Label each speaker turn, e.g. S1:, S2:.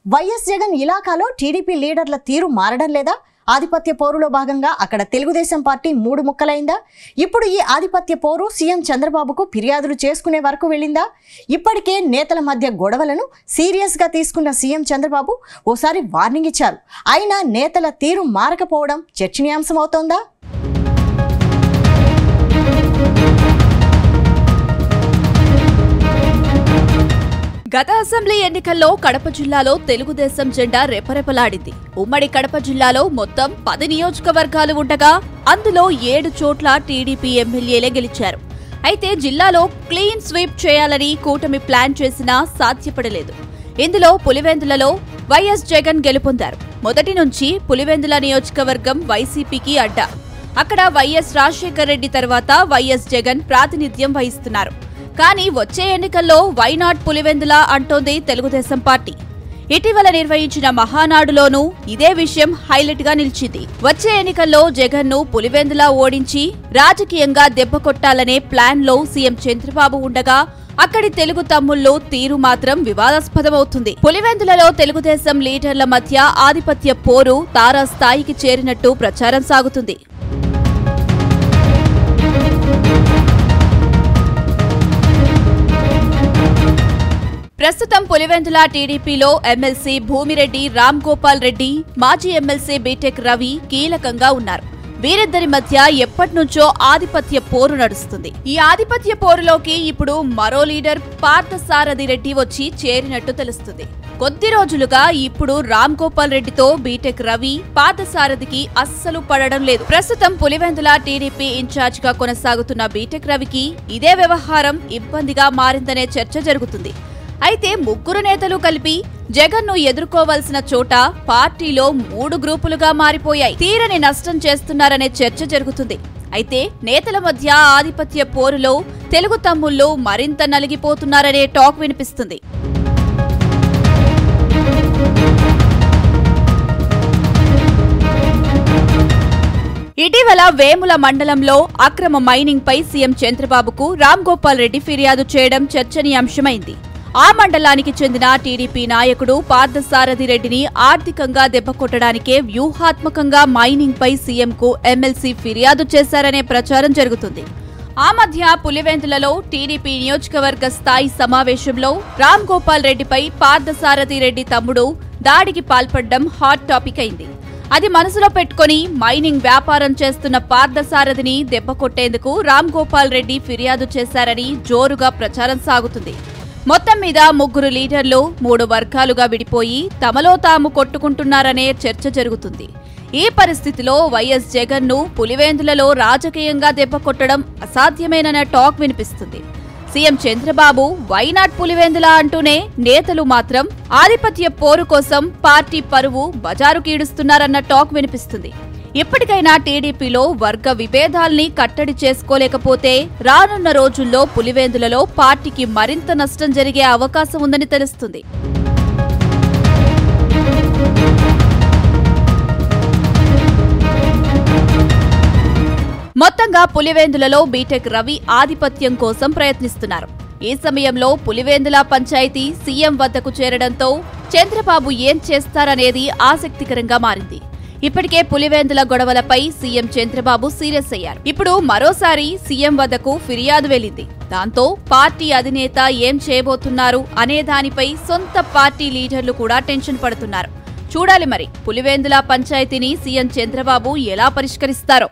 S1: YS Jagan ఇలాకాలో TDP లీడర్ల తీరు మారడం లేదా? ఆధిపత్య పోరులో భాగంగా అక్కడ తెలుగుదేశం పార్టీ మూడు ముక్కలైందా? ఇప్పుడు ఈ ఆధిపత్య పోరు సీఎం చంద్రబాబుకు ఫిర్యాదులు చేసుకునే వరకు వెళ్ళిందా? ఇప్పటికే నేతల మధ్య గొడవలను సీరియస్గా తీసుకున్న సీఎం చంద్రబాబు ఓసారి వార్నింగ్ ఇచ్చారు. అయినా నేతల తీరు మారకపోవడం చర్చనీయాంశమవుతోందా?
S2: గత అసెంబ్లీ ఎన్నికల్లో కడప జిల్లాలో తెలుగుదేశం జెండా రెపరెపలాడింది. ఉమ్మడి కడప జిల్లాలో మొత్తం 10 నియోజకవర్గాలు ఉండగా అందులో 7 చోట్ల టీడీపీ ఎమ్మెల్యేలే గెలిచారు. అయితే జిల్లాలో క్లీన్ స్వీప్ చేయాలని కూటమి ప్లాన్ చేసినా సాధ్యపడలేదు. ఇందులో పులివెందులలో వైఎస్ జగన్ గెలుపొందారు. మొదటి నుంచి పులివెందుల నియోజకవర్గం వైసీపీకి అడ్డా. అక్కడ వైఎస్ రాజశేఖర్ రెడ్డి తర్వాత వైఎస్ జగన్ ప్రాతినిధ్యం వహిస్తున్నారు. కానీ వచ్చే ఎన్నికల్లో వైనాట్ పులివెందుల అంటోంది తెలుగుదేశం పార్టీ. ఇటీవల నిర్వహించిన మహానాడులోనూ ఇదే విషయం హైలైట్ గా నిలిచింది. వచ్చే ఎన్నికల్లో జగన్ ను పులివెందుల ఓడించి రాజకీయంగా దెబ్బ కొట్టాలనే ప్లాన్ లో సీఎం చంద్రబాబు ఉండగా అక్కడి తెలుగు తమ్ముళ్లు తీరు మాత్రం వివాదాస్పదమవుతుంది. పులివెందులలో తెలుగుదేశం లీడర్ల మధ్య ఆధిపత్య పోరు తారాస్థాయికి చేరినట్టు ప్రచారం సాగుతుంది. ప్రస్తుతం పులివెందుల టీడీపీలో ఎమ్మెల్సీ భూమిరెడ్డి రామ్ గోపాల్ రెడ్డి, మాజీ ఎమ్మెల్సీ బీటెక్ రవి కీలకంగా ఉన్నారు. వీరిద్దరి మధ్య ఎప్పటినుంచో ఆధిపత్య పోరు నడుస్తుంది. ఈ ఆధిపత్య పోరులోకి ఇప్పుడు మరో లీడర్ పార్థసారథి రెడ్డి వచ్చి చేరినట్టు తెలుస్తుంది. కొద్ది రోజులుగా ఇప్పుడు రామ్ గోపాల్ రెడ్డితో బీటెక్ రవి, పార్థసారథికి అస్సలు పడడం లేదు. ప్రస్తుతం పులివెందుల టీడీపీ ఇన్ఛార్జ్ గా కొనసాగుతున్న బీటెక్ రవికి ఇదే వ్యవహారం ఇబ్బందిగా మారిందనే చర్చ జరుగుతుంది. అయితే ముగ్గురు నేతలు కలిపి జగన్ ను ఎదుర్కోవాల్సిన చోట పార్టీలో 3 గ్రూపులుగా మారిపోయాయి. తీరని నష్టం చేస్తున్నారనే చర్చ జరుగుతుంది. అయితే నేతల మధ్య ఆధిపత్య పోరులో తెలుగు తమ్ముళ్లు మరింత నలిగిపోతున్నారనే టాక్ వినిపిస్తుంది. ఇటీవల వేముల మండలంలో అక్రమ మైనింగ్ పై సీఎం చంద్రబాబుకు రామ్ గోపాల్ రెడ్డి ఫిర్యాదు చేయడం చర్చనీయాంశమైంది. ఆ మండలానికి చెందిన టీడీపీ నాయకుడు పార్థసారథి రెడ్డిని ఆర్థికంగా దెబ్బకొట్టడానికే వ్యూహాత్మకంగా మైనింగ్ పై సీఎంకు ఎమ్మెల్సీ ఫిర్యాదు చేశారనే ప్రచారం జరుగుతుంది. ఆ మధ్య పులివెందులలో టీడీపీ నియోజకవర్గ స్థాయి సమావేశంలో రామ్ గోపాల్ రెడ్డిపై పార్థసారథి రెడ్డి తమ్ముడు దాడికి పాల్పడడం హాట్ టాపిక్ అయింది. అది మనసులో పెట్టుకుని మైనింగ్ వ్యాపారం చేస్తున్న పార్థసారథిని దెబ్బకొట్టేందుకు రామ్ గోపాల్ రెడ్డి ఫిర్యాదు చేశారని జోరుగా ప్రచారం సాగుతుంది. మొత్తం మీద ముగ్గురు లీడర్లు 3 వర్గాలుగా విడిపోయి తమలో తాము కొట్టుకుంటున్నారనే చర్చ జరుగుతుంది. ఈ పరిస్థితిలో వైఎస్ జగన్ ను పులివెందులలో రాజకీయంగా దెబ్బకొట్టడం అసాధ్యమేనన్న టాక్ వినిపిస్తుంది. సీఎం చంద్రబాబు వైనాట్ పులివెందుల అంటూనే నేతలు మాత్రం ఆధిపత్య పోరు కోసం పార్టీ పరువు బజారుకీడుస్తున్నారన్న టాక్ వినిపిస్తుంది. ఇప్పటికైనా టీడీపీలో వర్గ విభేదాల్ని కట్టడి చేసుకోలేకపోతే రానున్న రోజుల్లో పులివెందులలో పార్టీకి మరింత నష్టం జరిగే అవకాశం ఉందని తెలుస్తుంది. మొత్తంగా పులివెందులలో బీటెక్ రవి ఆధిపత్యం కోసం ప్రయత్నిస్తున్నారు. ఈ సమయంలో పులివెందుల పంచాయతీ సీఎం వద్దకు చేరడంతో చంద్రబాబు ఏం చేస్తారనేది ఆసక్తికరంగా మారింది. ఇప్పటికే పులివెందుల గొడవలపై సీఎం చంద్రబాబు సీరియస్ అయ్యారు. ఇప్పుడు మరోసారి సీఎం వద్దకు ఫిర్యాదు వెళ్లింది. దాంతో పార్టీ అధినేత ఏం చేయబోతున్నారు అనే దానిపై సొంత పార్టీ లీడర్లు కూడా టెన్షన్ పడుతున్నారు. చూడాలి మరి పులివెందుల పంచాయతీని సీఎం చంద్రబాబు ఎలా పరిష్కరిస్తారో.